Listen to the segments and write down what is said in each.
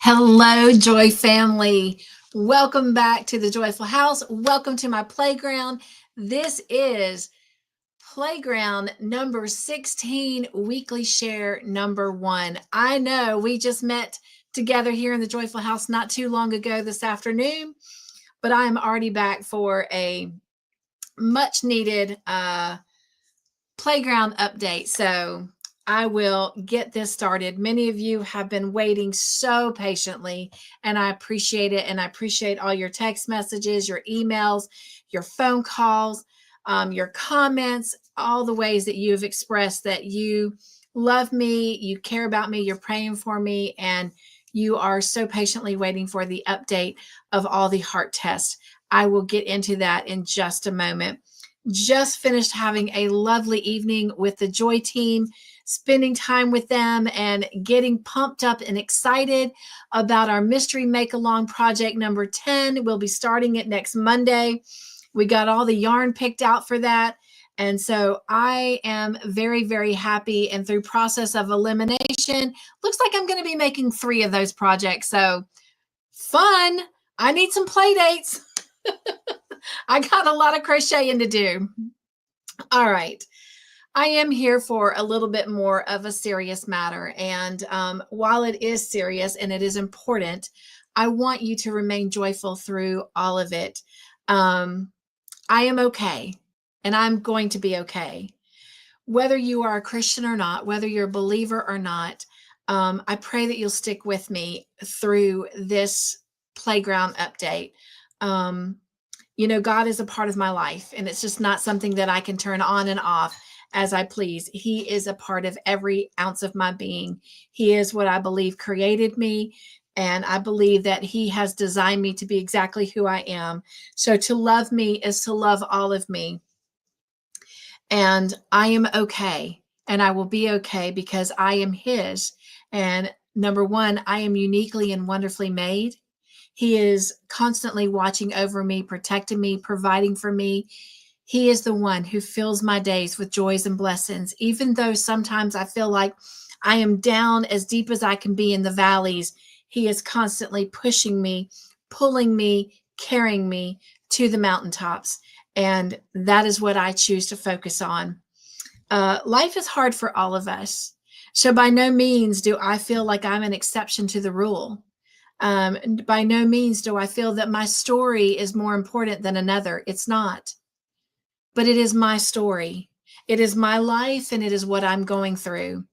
Hello, Joy family. Welcome back to the Joyful House. Welcome to my playground. This is playground number 16, weekly share number 1. I know we just met together here in the Joyful House not too long ago this afternoon, but I am already back for a much needed playground update. So I will get this started. Many of you have been waiting so patiently, and I appreciate it. And I appreciate all your text messages, your emails, your phone calls, your comments, all the ways that you have expressed that you love me, you care about me, you're praying for me, and you are so patiently waiting for the update of all the heart tests. I will get into that in just a moment. Just finished having a lovely evening with the Joy team, spending time with them and getting pumped up and excited about our mystery make-along project number 10. We'll be starting it next Monday. We got all the yarn picked out for that. And so I am very, very happy. And through process of elimination, looks like I'm going to be making 3 of those projects. So fun. I need some play dates. I got a lot of crocheting to do. All right. I am here for a little bit more of a serious matter. And while it is serious and it is important, I want you to remain joyful through all of it. I am okay, and I'm going to be okay. Whether you are a Christian or not, whether you're a believer or not, I pray that you'll stick with me through this playground update. You know, God is a part of my life, and it's just not something that I can turn on and off as I please. He is a part of every ounce of my being. He is what I believe created me, and I believe that He has designed me to be exactly who I am. So to love me is to love all of me. And I am okay, and I will be okay because I am His. And number one, I am uniquely and wonderfully made. He is constantly watching over me, protecting me, providing for me. He is the one who fills my days with joys and blessings. Even though sometimes I feel like I am down as deep as I can be in the valleys, He is constantly pushing me, pulling me, carrying me to the mountaintops. And that is what I choose to focus on. Life is hard for all of us. So by no means do I feel like I'm an exception to the rule. By no means do I feel that my story is more important than another. It's not. But it is my story. It is my life, and it is what I'm going through.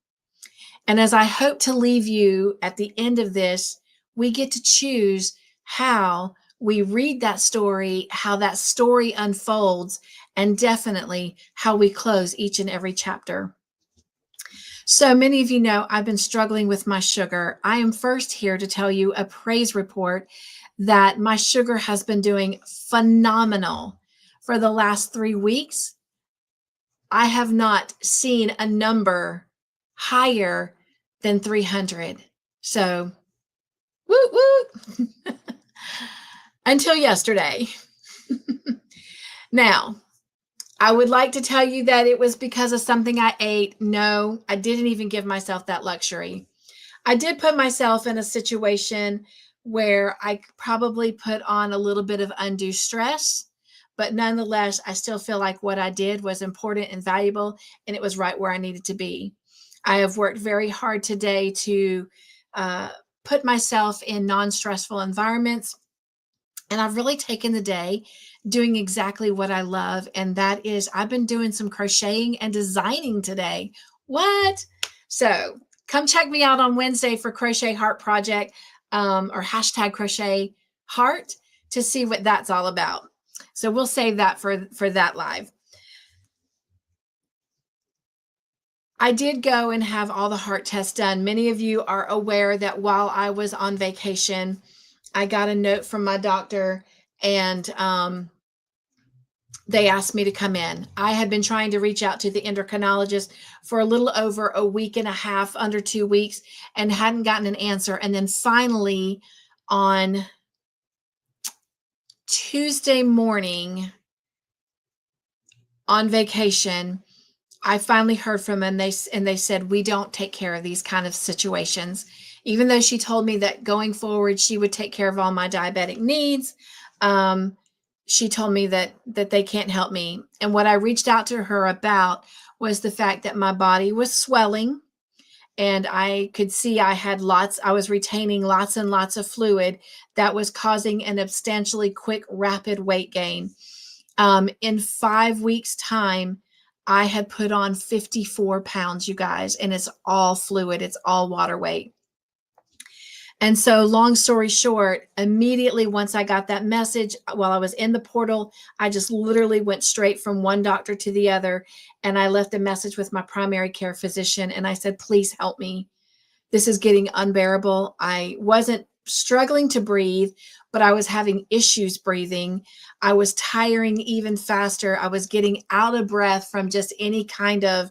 And as I hope to leave you at the end of this, we get to choose how we read that story, how that story unfolds, and definitely how we close each and every chapter. So many of you know I've been struggling with my sugar. I am first here to tell you a praise report that my sugar has been doing phenomenal for the last 3 weeks. I have not seen a number higher than 300. So, woo woo. Until yesterday. Now, I would like to tell you that it was because of something I ate. No, I didn't even give myself that luxury. I did put myself in a situation where I probably put on a little bit of undue stress, but nonetheless, I still feel like what I did was important and valuable, and it was right where I needed to be. I have worked very hard today to put myself in non-stressful environments, and I've really taken the day doing exactly what I love. And that is, I've been doing some crocheting and designing today. What? So come check me out on Wednesday for Crochet Heart Project or hashtag Crochet Heart to see what that's all about. So we'll save that for that live. I did go and have all the heart tests done. Many of you are aware that while I was on vacation, I got a note from my doctor, and they asked me to come in. I had been trying to reach out to the endocrinologist for a little over a week and a half, under 2 weeks, and hadn't gotten an answer. And then finally on Tuesday morning on vacation, I finally heard from them, and they said, we don't take care of these kind of situations. even though she told me that going forward, she would take care of all my diabetic needs. She told me that they can't help me. And what I reached out to her about was the fact that my body was swelling, and I could see I was retaining lots and lots of fluid that was causing an substantially quick, rapid weight gain. In 5 weeks' time, I had put on 54 pounds, you guys, and it's all fluid. It's all water weight. And so, long story short, immediately once I got that message, while I was in the portal, I just literally went straight from one doctor to the other. And I left a message with my primary care physician. And I said, please help me. This is getting unbearable. I wasn't struggling to breathe, but I was having issues breathing. I was tiring even faster. I was getting out of breath from just any kind of,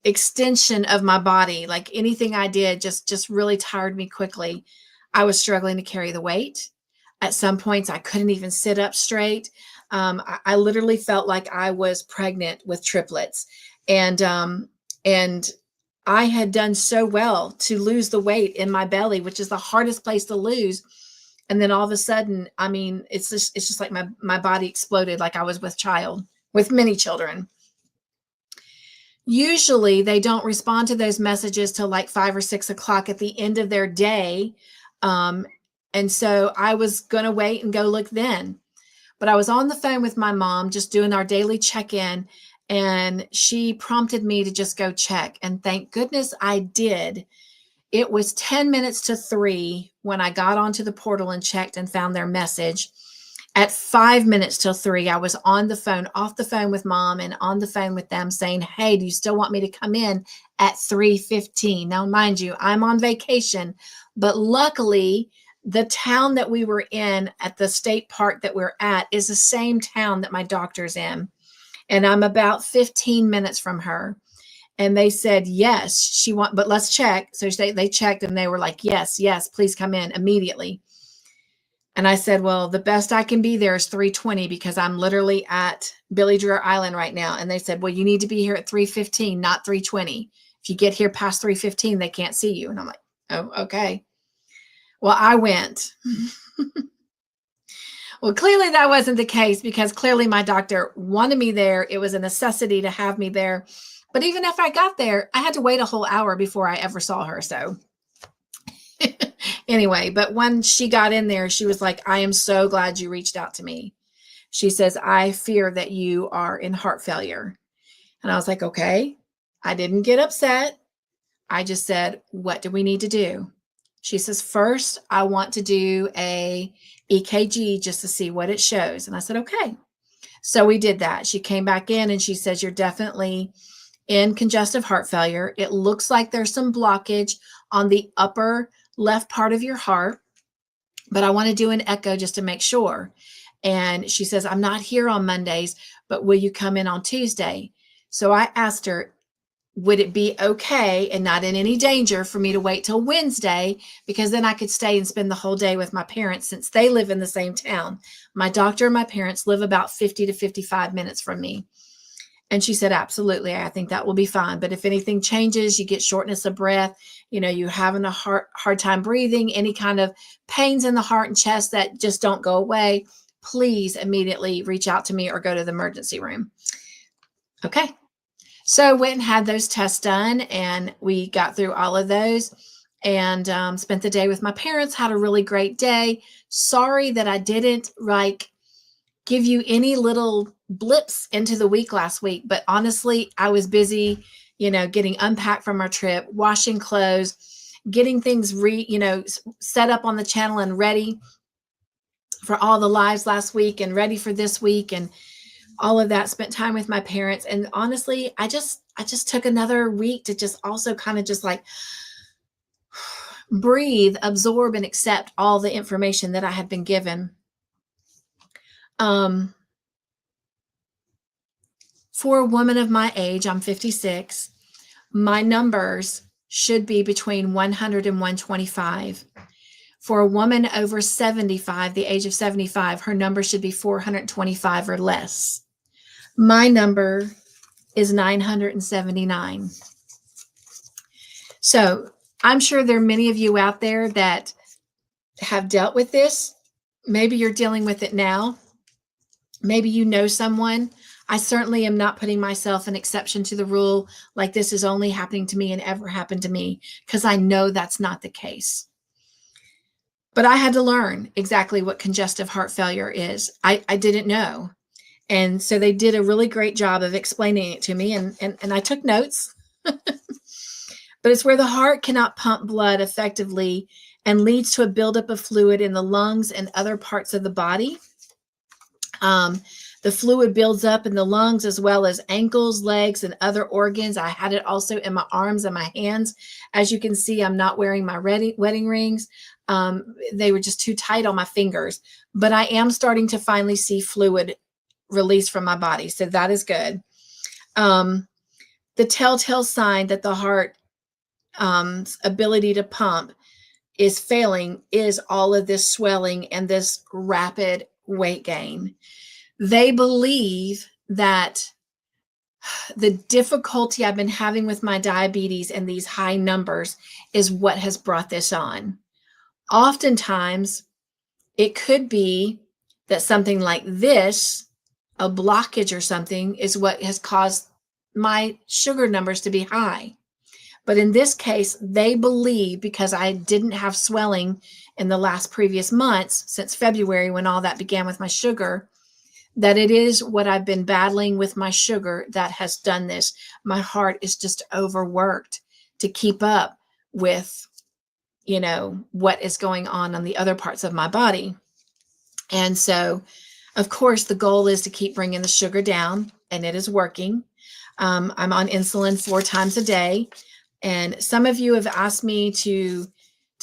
extension of my body. Like anything I did just really tired me quickly. I was struggling to carry the weight. At some points, I couldn't even sit up straight. I literally felt like I was pregnant with triplets. And I had done so well to lose the weight in my belly, which is the hardest place to lose. And then all of a sudden, I mean, it's just like my body exploded, like I was with many children. Usually they don't respond to those messages till like 5 or 6 o'clock at the end of their day. And so I was going to wait and go look then. But I was on the phone with my mom, just doing our daily check-in, and she prompted me to just go check. And thank goodness I did. It was 10 minutes to 3 when I got onto the portal and checked and found their message. At 5 minutes till 3, I was off the phone with mom and on the phone with them saying, hey, do you still want me to come in at 3:15? Now, mind you, I'm on vacation, but luckily the town that we were in at the state park that we're at is the same town that my doctor's in. And I'm about 15 minutes from her. And they said, yes, but let's check. So they checked and they were like, yes, please come in immediately. And I said, well, the best I can be there is 3:20 because I'm literally at Billy Dreer Island right now. And they said, well, you need to be here at 3:15, not 3:20. If you get here past 3:15, they can't see you. And I'm like, oh, okay. Well, I went. Well, clearly that wasn't the case because clearly my doctor wanted me there. It was a necessity to have me there. But even if I got there, I had to wait a whole hour before I ever saw her. So anyway, but when she got in there, she was like, I am so glad you reached out to me. She says, I fear that you are in heart failure. And I was like, okay. I didn't get upset. I just said, what do we need to do? She says, first, I want to do a EKG just to see what it shows. And I said, okay. So we did that. She came back in and she says, you're definitely in congestive heart failure. It looks like there's some blockage on the upper left part of your heart, but I want to do an echo just to make sure. And she says, I'm not here on Mondays, but will you come in on Tuesday? So I asked her, would it be okay and not in any danger for me to wait till Wednesday? Because then I could stay and spend the whole day with my parents since they live in the same town. My doctor and my parents live about 50 to 55 minutes from me. And she said, absolutely. I think that will be fine. But if anything changes, you get shortness of breath, you're having a hard time breathing, any kind of pains in the heart and chest that just don't go away, please immediately reach out to me or go to the emergency room. Okay. So I went and had those tests done, and we got through all of those and spent the day with my parents, had a really great day. Sorry that I didn't give you any little blips into the week last week, but honestly, I was busy, getting unpacked from our trip, washing clothes, getting things set up on the channel and ready for all the lives last week and ready for this week and all of that. Spent time with my parents. And honestly, I just took another week to just also kind of just breathe, absorb, and accept all the information that I had been given. For a woman of my age, I'm 56, my numbers should be between 100 and 125. For a woman over 75, the age of 75, her number should be 425 or less. My number is 979. So I'm sure there are many of you out there that have dealt with this. Maybe you're dealing with it now. Maybe you know someone. I certainly am not putting myself an exception to the rule, like this is only happening to me and ever happened to me, because I know that's not the case. But I had to learn exactly what congestive heart failure is. I didn't know. And so they did a really great job of explaining it to me, and I took notes. But it's where the heart cannot pump blood effectively and leads to a buildup of fluid in the lungs and other parts of the body. The fluid builds up in the lungs as well as ankles, legs, and other organs. I had it also in my arms and my hands. As you can see, I'm not wearing my wedding rings. They were just too tight on my fingers. But I am starting to finally see fluid release from my body. So that is good. The telltale sign that the heart ability to pump is failing is all of this swelling and this rapid weight gain. They believe that the difficulty I've been having with my diabetes and these high numbers is what has brought this on. Oftentimes, it could be that something like this, a blockage or something, is what has caused my sugar numbers to be high. But in this case, they believe, because I didn't have swelling in the last previous months, since February when all that began with my sugar, that it is what I've been battling with my sugar that has done this. My heart is just overworked to keep up with, what is going on the other parts of my body. And so, of course, the goal is to keep bringing the sugar down, and it is working. I'm on insulin 4 times a day. And some of you have asked me to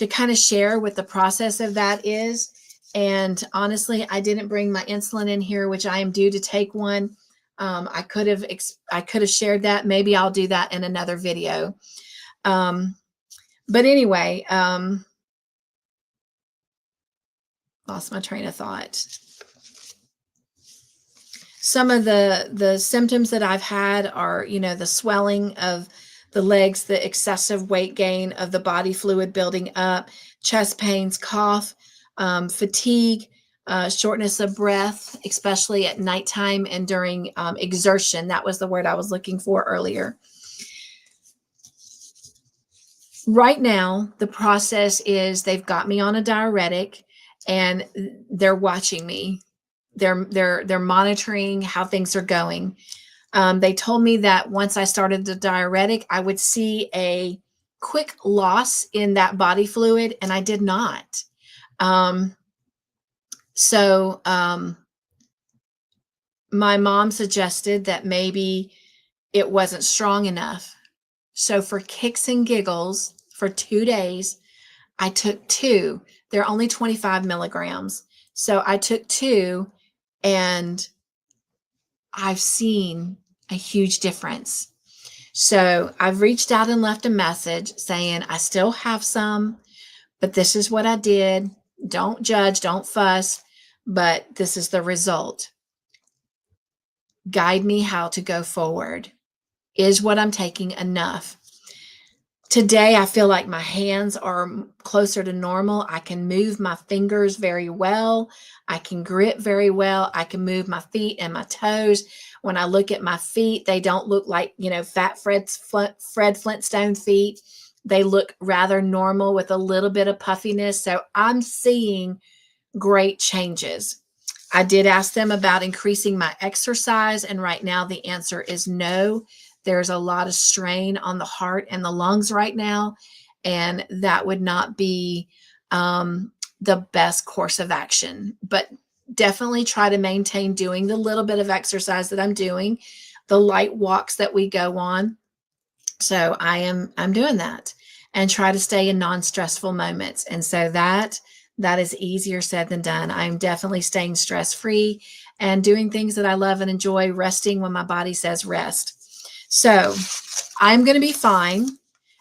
kind of share what the process of that is. And honestly, I didn't bring my insulin in here, which I am due to take one. I could have shared that. Maybe I'll do that in another video. But anyway, lost my train of thought. Some of the symptoms that I've had are, the swelling of the legs, the excessive weight gain of the body fluid building up, chest pains, cough, fatigue, shortness of breath, especially at nighttime and during exertion. That was the word I was looking for earlier. Right now, the process is they've got me on a diuretic and they're watching me. They're monitoring how things are going. They told me that once I started the diuretic, I would see a quick loss in that body fluid, and I did not. So my mom suggested that maybe it wasn't strong enough. So for kicks and giggles, for 2 days, I took 2. They're only 25 milligrams. So I took 2, and I've seen a huge difference. So I've reached out and left a message saying, I still have some, but this is what I did. Don't judge, don't fuss, but this is the result. Guide me how to go forward. Is what I'm taking enough? Today, I feel like my hands are closer to normal. I can move my fingers very well. I can grip very well. I can move my feet and my toes. When I look at my feet, they don't look like, fat Fred Flintstone feet. They look rather normal with a little bit of puffiness. So I'm seeing great changes. I did ask them about increasing my exercise, and right now the answer is no. There's a lot of strain on the heart and the lungs right now, and that would not be the best course of action. But definitely try to maintain doing the little bit of exercise that I'm doing, the light walks that we go on. So I'm doing that, and try to stay in non-stressful moments. And so that is easier said than done. I'm definitely staying stress-free and doing things that I love and enjoy, resting when my body says rest. So I'm going to be fine.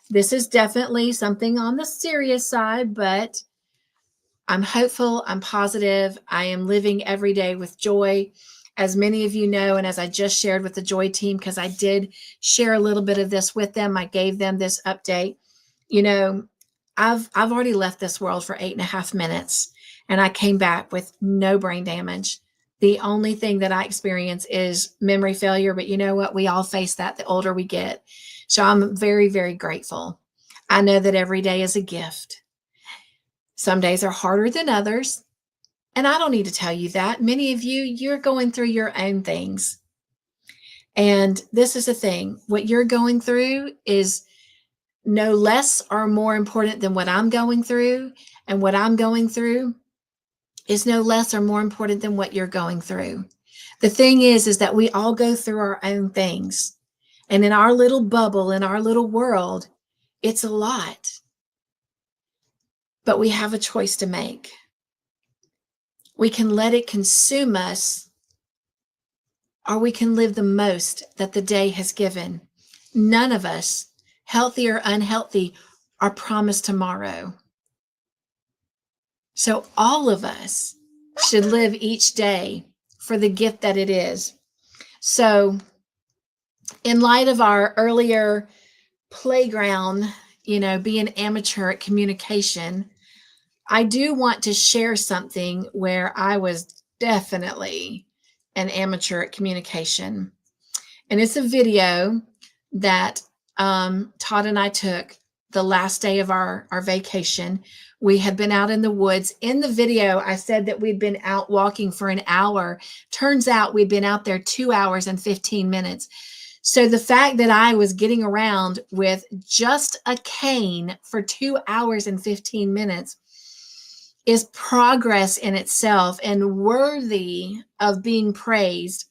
This is definitely something on the serious side, but I'm hopeful. I'm positive. I am living every day with joy. As many of you know, and as I just shared with the Joy team, because I did share a little bit of this with them, I gave them this update. I've already left this world for 8.5 minutes, and I came back with no brain damage. The only thing that I experience is memory failure, but you know what? We all face that the older we get. So I'm very, very grateful. I know that every day is a gift. Some days are harder than others. And I don't need to tell you that. Many of you, you're going through your own things. And this is the thing. What you're going through is no less or more important than what I'm going through. And what I'm going through is no less or more important than what you're going through. The thing is that we all go through our own things. And in our little bubble, in our little world, it's a lot. But we have a choice to make. We can let it consume us, or we can live the most that the day has given. None of us, healthy or unhealthy, are promised tomorrow. So all of us should live each day for the gift that it is. So in light of our earlier playground, being amateur at communication, I do want to share something where I was definitely an amateur at communication. And it's a video that Todd and I took the last day of our vacation. We had been out in the woods. In the video, I said that we'd been out walking for an hour. Turns out we'd been out there 2 hours and 15 minutes. So the fact that I was getting around with just a cane for 2 hours and 15 minutes is progress in itself and worthy of being praised.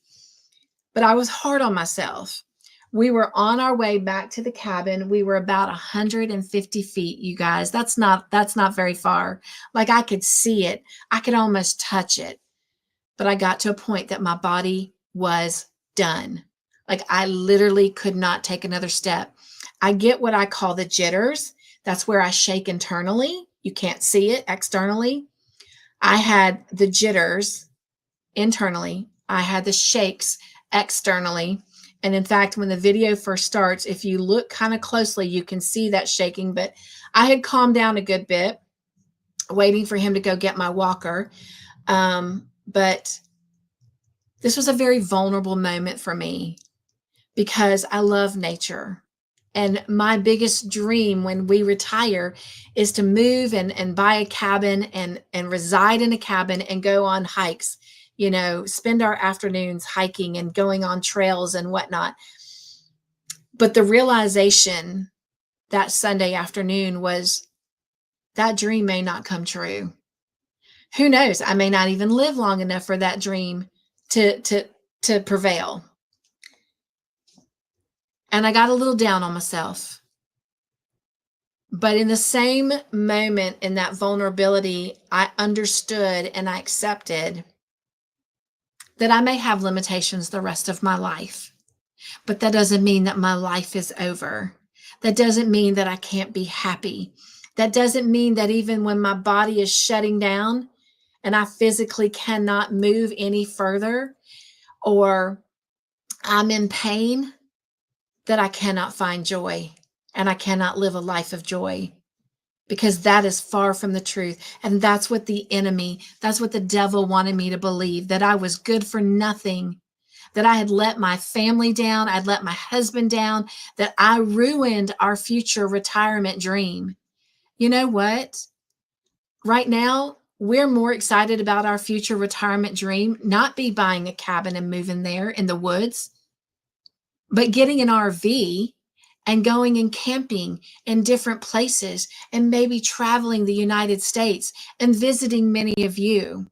But I was hard on myself. We were on our way back to the cabin. We were about 150 feet, you guys. That's not very far. Like, I could see it. I could almost touch it. But I got to a point that my body was done. Like, I literally could not take another step. I get what I call the jitters. That's where I shake internally. You can't see it externally. I had the jitters internally. I had the shakes externally. And in fact, when the video first starts, if you look kind of closely, you can see that shaking. But I had calmed down a good bit, waiting for him to go get my walker. But this was a very vulnerable moment for me because I love nature. And my biggest dream when we retire is to move and buy a cabin and reside in a cabin and go on hikes, spend our afternoons hiking and going on trails and whatnot. But the realization that Sunday afternoon was that dream may not come true. Who knows? I may not even live long enough for that dream to prevail. And I got a little down on myself. But in the same moment, in that vulnerability, I understood and I accepted that I may have limitations the rest of my life. But that doesn't mean that my life is over. That doesn't mean that I can't be happy. That doesn't mean that even when my body is shutting down and I physically cannot move any further, or I'm in pain, that I cannot find joy and I cannot live a life of joy, because that is far from the truth. And that's what the enemy, that's what the devil wanted me to believe, that I was good for nothing, that I had let my family down, I'd let my husband down, that I ruined our future retirement dream. You know what? Right now, we're more excited about our future retirement dream, not be buying a cabin and moving there in the woods, but getting an RV and going and camping in different places and maybe traveling the United States and visiting many of you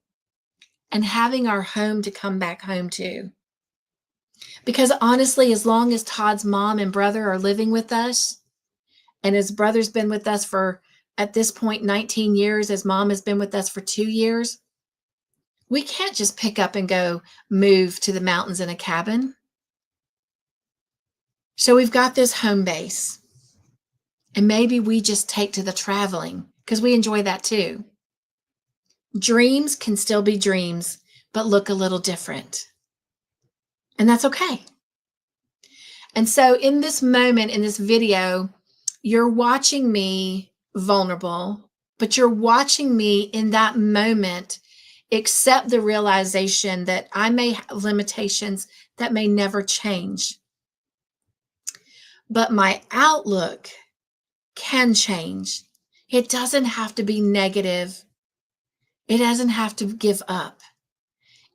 and having our home to come back home to. Because honestly, as long as Todd's mom and brother are living with us, and his brother's been with us for, at this point, 19 years, his mom has been with us for 2 years, we can't just pick up and go move to the mountains in a cabin. So we've got this home base, and maybe we just take to the traveling because we enjoy that too. Dreams can still be dreams, but look a little different. And that's okay. And so in this moment, in this video, you're watching me vulnerable, but you're watching me in that moment accept the realization that I may have limitations that may never change. But my outlook can change. It doesn't have to be negative. It doesn't have to give up.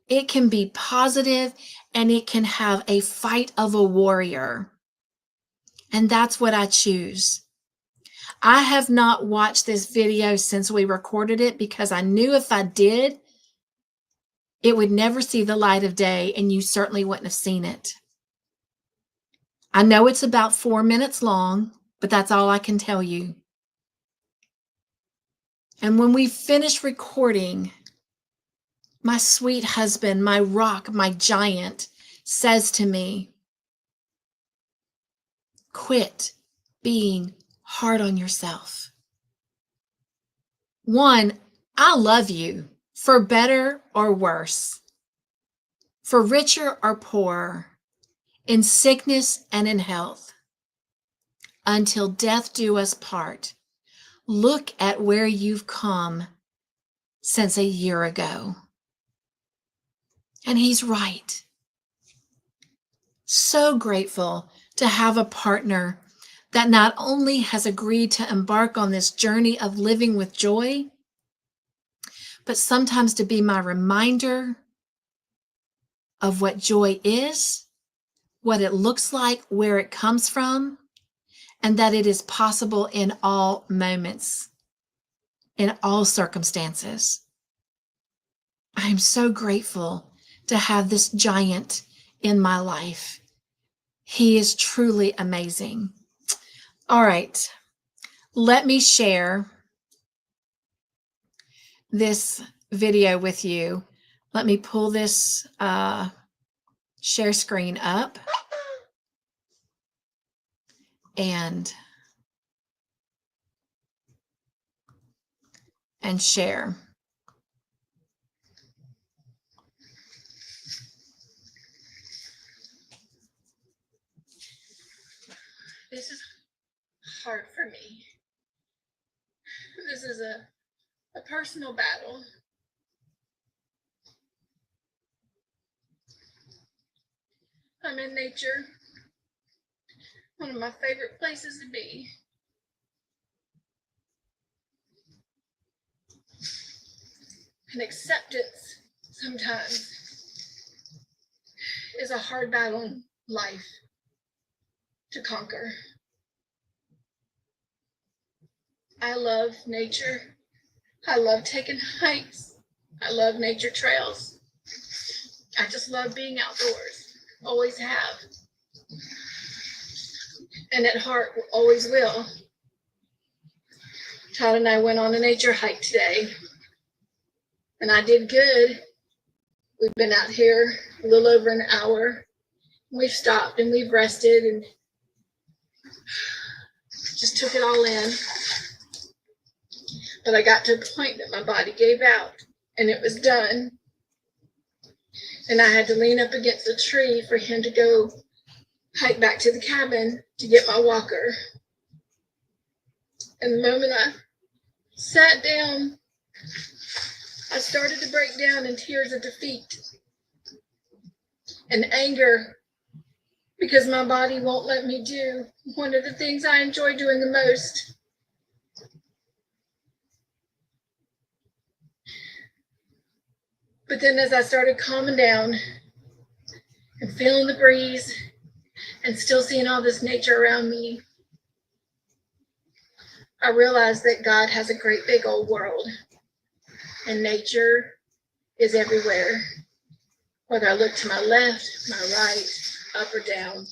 It can be positive, and it can have a fight of a warrior. And that's what I choose. I have not watched this video since we recorded it because I knew if I did, it would never see the light of day, and you certainly wouldn't have seen it. I know it's about 4 minutes long, but that's all I can tell you. And when we finish recording, my sweet husband, my rock, my giant, says to me, quit being hard on yourself. One, I love you for better or worse, for richer or poorer, in sickness and in health, until death do us part. Look at where you've come since a year ago. And he's right. So grateful to have a partner that not only has agreed to embark on this journey of living with joy, but sometimes to be my reminder of what joy is, what it looks like, where it comes from, and that it is possible in all moments, in all circumstances. I am so grateful to have this giant in my life. He is truly amazing. All right, let me share this video with you. Let me pull this share screen up and share. This is hard for me. This is a personal battle. I'm in nature, one of my favorite places to be. And acceptance sometimes is a hard battle in life to conquer. I love nature. I love taking hikes. I love nature trails. I just love being outdoors. Always have. And at heart, always will. Todd and I went on a nature hike today, and I did good. We've been out here a little over an hour. We've stopped and we've rested and just took it all in. But I got to a point that my body gave out and it was done. And I had to lean up against a tree for him to go hike back to the cabin to get my walker. And the moment I sat down, I started to break down in tears of defeat and anger because my body won't let me do one of the things I enjoy doing the most. But then as I started calming down and feeling the breeze and still seeing all this nature around me, I realized that God has a great big old world and nature is everywhere. Whether I look to my left, my right, up or down,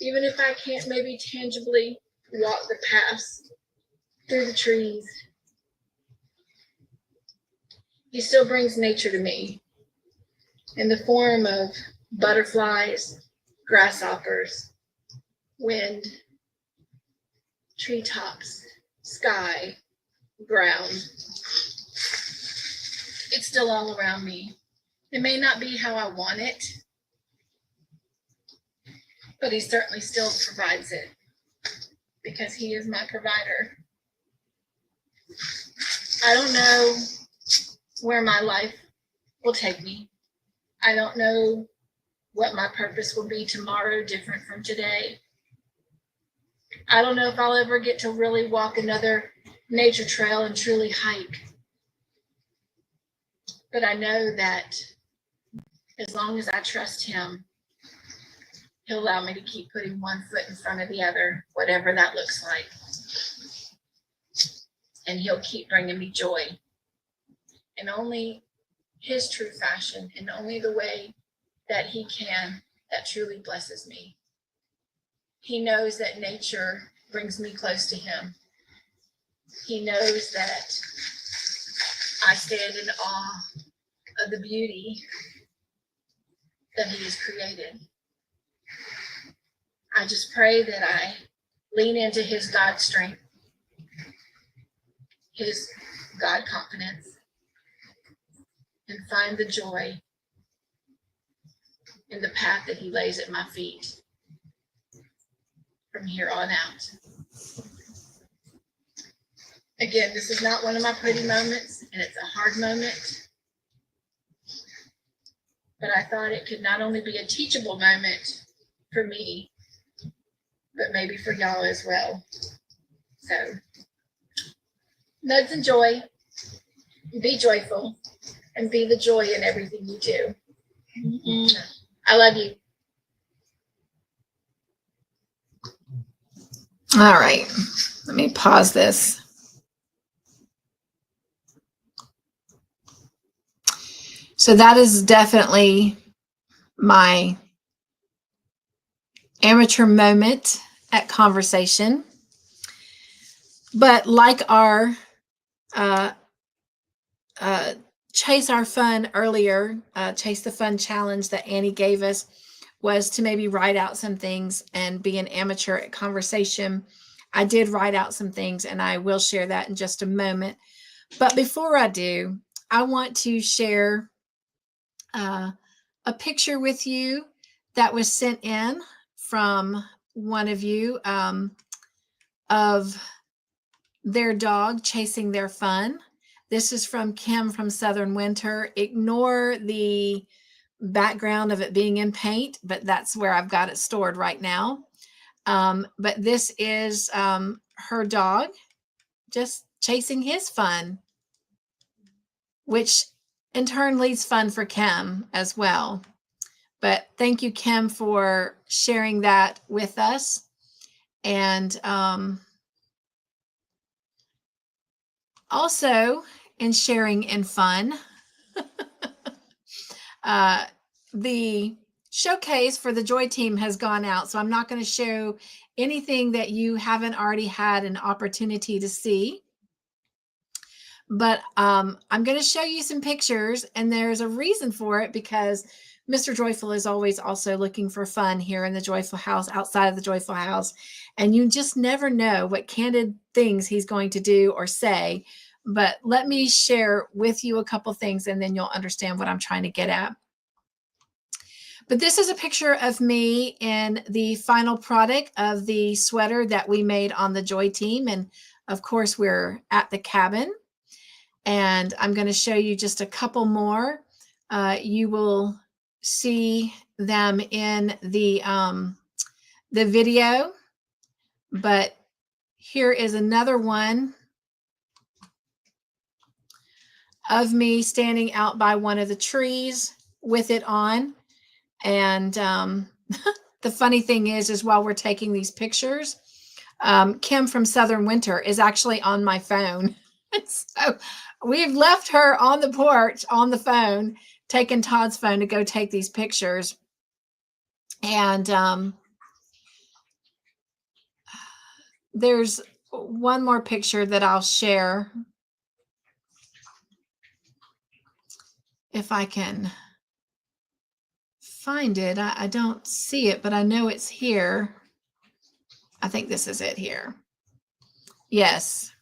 even if I can't maybe tangibly walk the paths through the trees, He still brings nature to me in the form of butterflies, grasshoppers, wind, treetops, sky, ground. It's still all around me. It may not be how I want it, but He certainly still provides it because He is my provider. I don't know where my life will take me. I don't know what my purpose will be tomorrow, different from today. I don't know if I'll ever get to really walk another nature trail and truly hike. But I know that as long as I trust him, he'll allow me to keep putting one foot in front of the other, whatever that looks like. And he'll keep bringing me joy in only his true fashion, and only the way that he can, that truly blesses me. He knows that nature brings me close to him. He knows that I stand in awe of the beauty that he has created. I just pray that I lean into his God strength, his God confidence, and find the joy in the path that he lays at my feet from here on out. Again, this is not one of my pretty moments, and it's a hard moment. But I thought it could not only be a teachable moment for me, but maybe for y'all as well. So, nugs and joy, be joyful, and be the joy in everything you do. I love you. All right, let me pause this. So that is definitely my amateur moment at conversation. But like our Chase Our Fun earlier, Chase the Fun challenge that Annie gave us was to maybe write out some things and be an amateur at conversation. I did write out some things, and I will share that in just a moment. But before I do, I want to share a picture with you that was sent in from one of you of their dog chasing their fun. This is from Kim from Southern Winter. Ignore the background of it being in paint, but that's where I've got it stored right now. But this is her dog just chasing his fun, which in turn leads fun for Kim as well. But thank you, Kim, for sharing that with us. And also in sharing in fun, the showcase for the Joy Team has gone out. So I'm not going to show anything that you haven't already had an opportunity to see. But I'm going to show you some pictures, and there's a reason for it, because Mr. Joyful is always also looking for fun here in the Joyful House, outside of the Joyful House. And you just never know what candid things he's going to do or say. But let me share with you a couple things, and then you'll understand what I'm trying to get at. But this is a picture of me in the final product of the sweater that we made on the Joy Team. And of course, we're at the cabin. And I'm going to show you just a couple more. You will see them in the video. But here is another one of me standing out by one of the trees with it on. And the funny thing is while we're taking these pictures, Kim from Southern Winter is actually on my phone. So we've left her on the porch on the phone, taking Todd's phone to go take these pictures. And there's one more picture that I'll share if I can find it. I don't see it, but I know it's here. I think this is it here. Yes.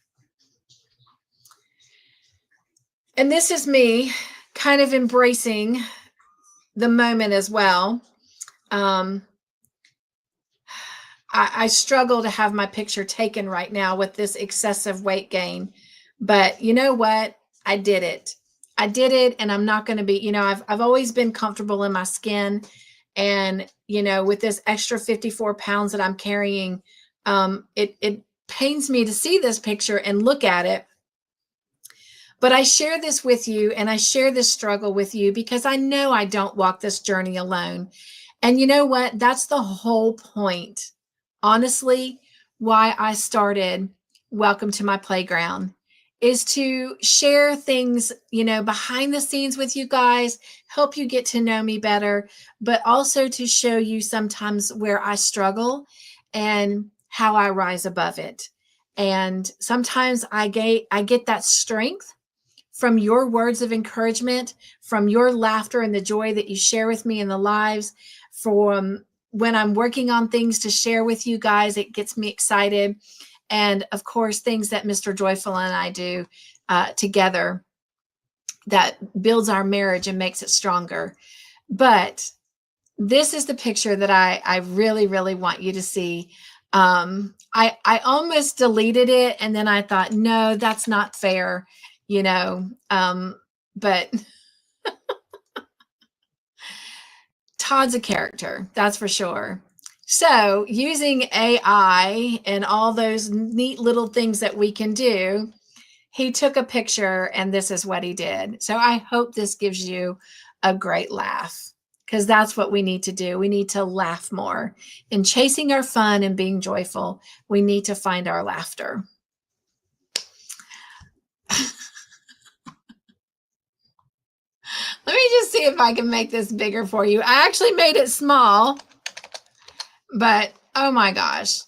And this is me kind of embracing the moment as well. I struggle to have my picture taken right now with this excessive weight gain, But you know what? I did it. I did it, and I'm not going to be, I've always been comfortable in my skin. And, with this extra 54 pounds that I'm carrying, it pains me to see this picture and look at it. But I share this with you, and I share this struggle with you because I know I don't walk this journey alone. And you know what? That's the whole point, honestly, why I started Welcome to My Playground, is to share things, behind the scenes with you guys, help you get to know me better, but also to show you sometimes where I struggle and how I rise above it. And sometimes I get that strength from your words of encouragement, from your laughter and the joy that you share with me in the lives, from when I'm working on things to share with you guys, it gets me excited. And of course, things that Mr. Joyful and I do together that builds our marriage and makes it stronger. But this is the picture that I really, really want you to see. I almost deleted it, and then I thought, no, that's not fair, but Todd's a character, that's for sure. So using AI and all those neat little things that we can do, he took a picture and this is what he did. So I hope this gives you a great laugh, because that's what we need to do. We need to laugh more. In chasing our fun and being joyful, we need to find our laughter. Let me just see if I can make this bigger for you. I actually made it small, but oh my gosh.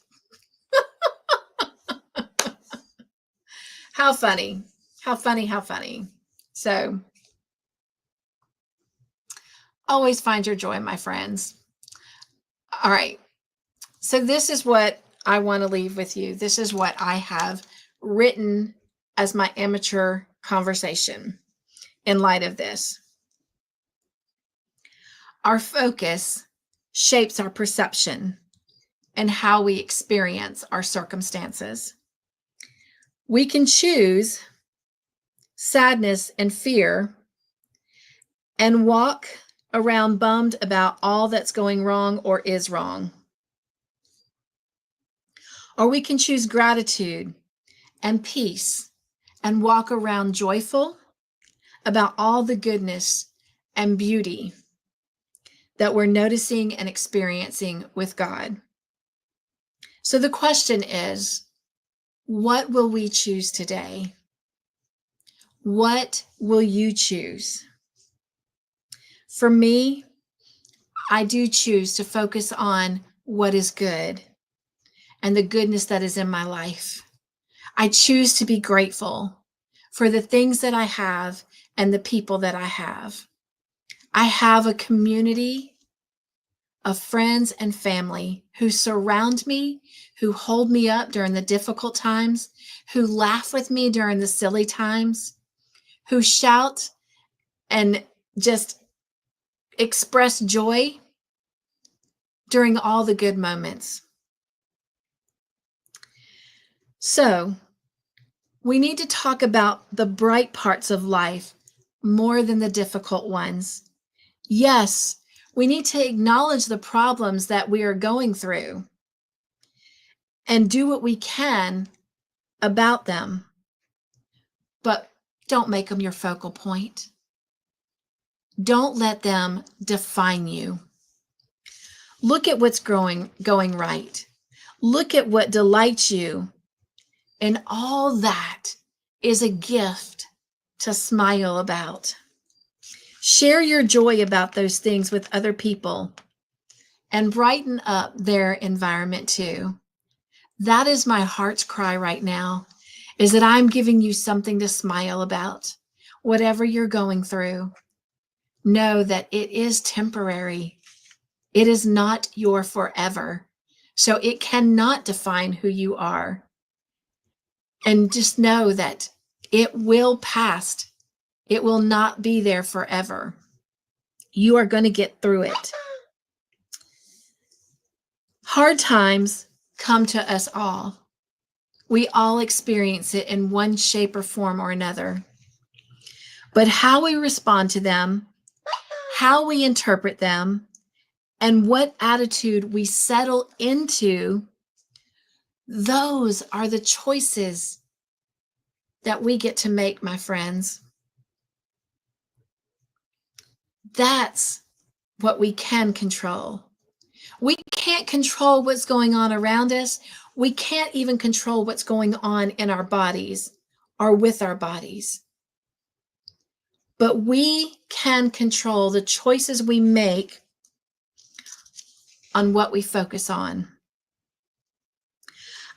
How funny. How funny, how funny. So always find your joy, my friends. All right. So this is what I want to leave with you. This is what I have written as my amateur conversation in light of this. Our focus shapes our perception and how we experience our circumstances. We can choose sadness and fear and walk around bummed about all that's going wrong or is wrong. Or we can choose gratitude and peace and walk around joyful about all the goodness and beauty that we're noticing and experiencing with God. So the question is, what will we choose today? What will you choose? For me, I do choose to focus on what is good and the goodness that is in my life. I choose to be grateful for the things that I have and the people that I have. I have a community of friends and family who surround me, who hold me up during the difficult times, who laugh with me during the silly times, who shout and just express joy during all the good moments. So, we need to talk about the bright parts of life more than the difficult ones. Yes, we need to acknowledge the problems that we are going through and do what we can about them, but don't make them your focal point. Don't let them define you. Look at what's going right. Look at what delights you. And all that is a gift to smile about. Share your joy about those things with other people and brighten up their environment too. That is my heart's cry right now, is that I'm giving you something to smile about. Whatever you're going through, know that it is temporary. It is not your forever. So it cannot define who you are. And just know that it will pass. It will not be there forever. You are going to get through it. Hard times come to us all. We all experience it in one shape or form or another. But how we respond to them, how we interpret them, and what attitude we settle into, those are the choices that we get to make, my friends. That's what we can control. We can't control what's going on around us. We can't even control what's going on in our bodies or with our bodies. But we can control the choices we make on what we focus on.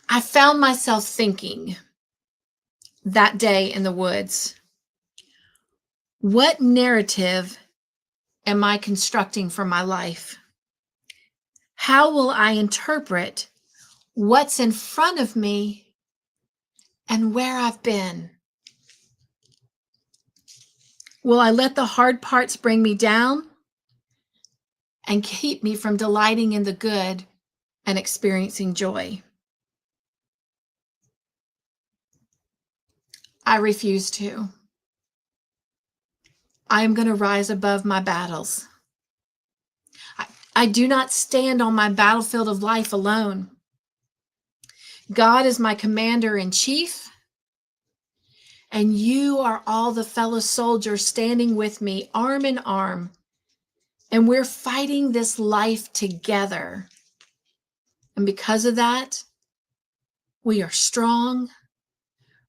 I found myself thinking that day in the woods, what narrative am I constructing for my life? How will I interpret what's in front of me and where I've been? Will I let the hard parts bring me down and keep me from delighting in the good and experiencing joy? I refuse to. I am going to rise above my battles. I do not stand on my battlefield of life alone. God is my commander in chief, and you are all the fellow soldiers standing with me, arm in arm, and we're fighting this life together. And because of that, we are strong,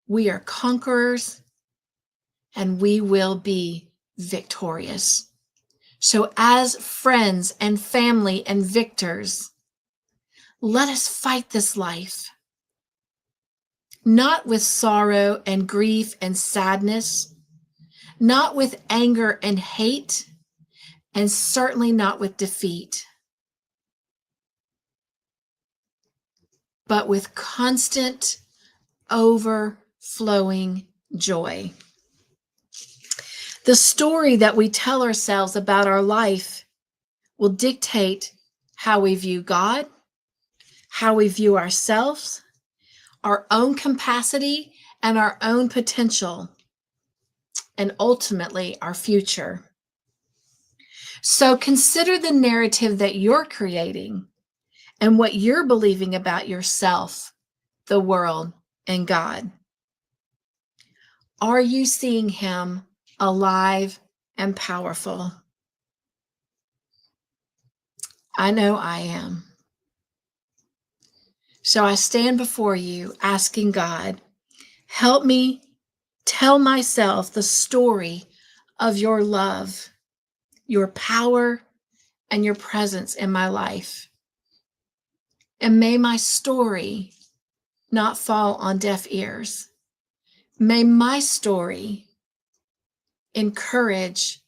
we are conquerors, and we will be victorious. So as friends and family and victors, let us fight this life, not with sorrow and grief and sadness, not with anger and hate, and certainly not with defeat, but with constant, overflowing joy. The story that we tell ourselves about our life will dictate how we view God, how we view ourselves, our own capacity, and our own potential, and ultimately our future. So consider the narrative that you're creating and what you're believing about yourself, the world, and God. Are you seeing him alive and powerful? I know I am. So I stand before you asking God, help me tell myself the story of your love, your power, and your presence in my life. And may my story not fall on deaf ears. May my story encourage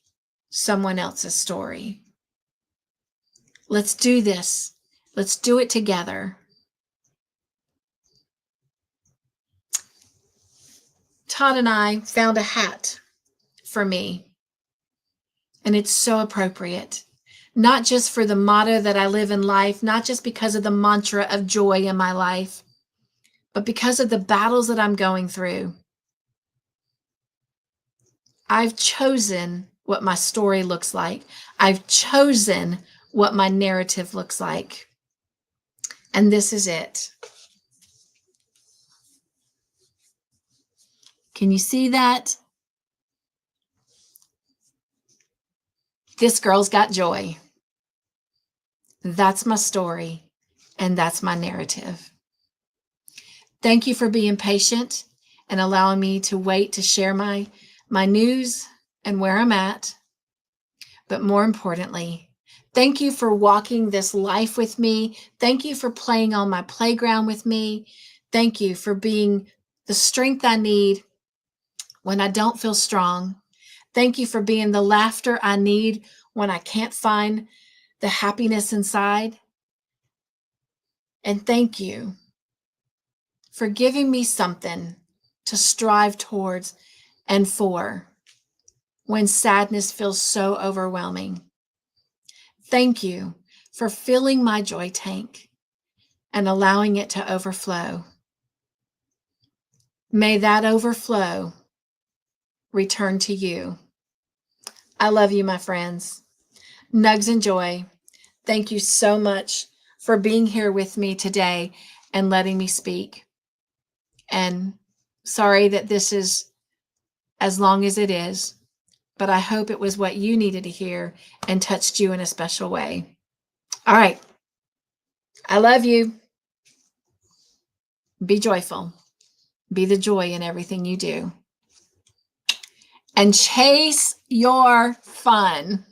someone else's story. Let's do this. Let's do it together. Todd and I found a hat for me, and it's so appropriate. Not just for the motto that I live in life, not just because of the mantra of joy in my life, but because of the battles that I'm going through. I've chosen what my story looks like. I've chosen what my narrative looks like. And this is it. Can you see that? This girl's got joy. That's my story, and that's my narrative. Thank you for being patient and allowing me to wait to share my news and where I'm at. But more importantly, thank you for walking this life with me. Thank you for playing on my playground with me. Thank you for being the strength I need when I don't feel strong. Thank you for being the laughter I need when I can't find the happiness inside. And thank you for giving me something to strive towards and for when sadness feels so overwhelming. Thank you for filling my joy tank and allowing it to overflow. May that overflow return to you. I love you, my friends. Nugs and joy. Thank you so much for being here with me today and letting me speak. And sorry that this is as long as it is, but I hope it was what you needed to hear and touched you in a special way. All right. I love you. Be joyful. Be the joy in everything you do. And chase your fun.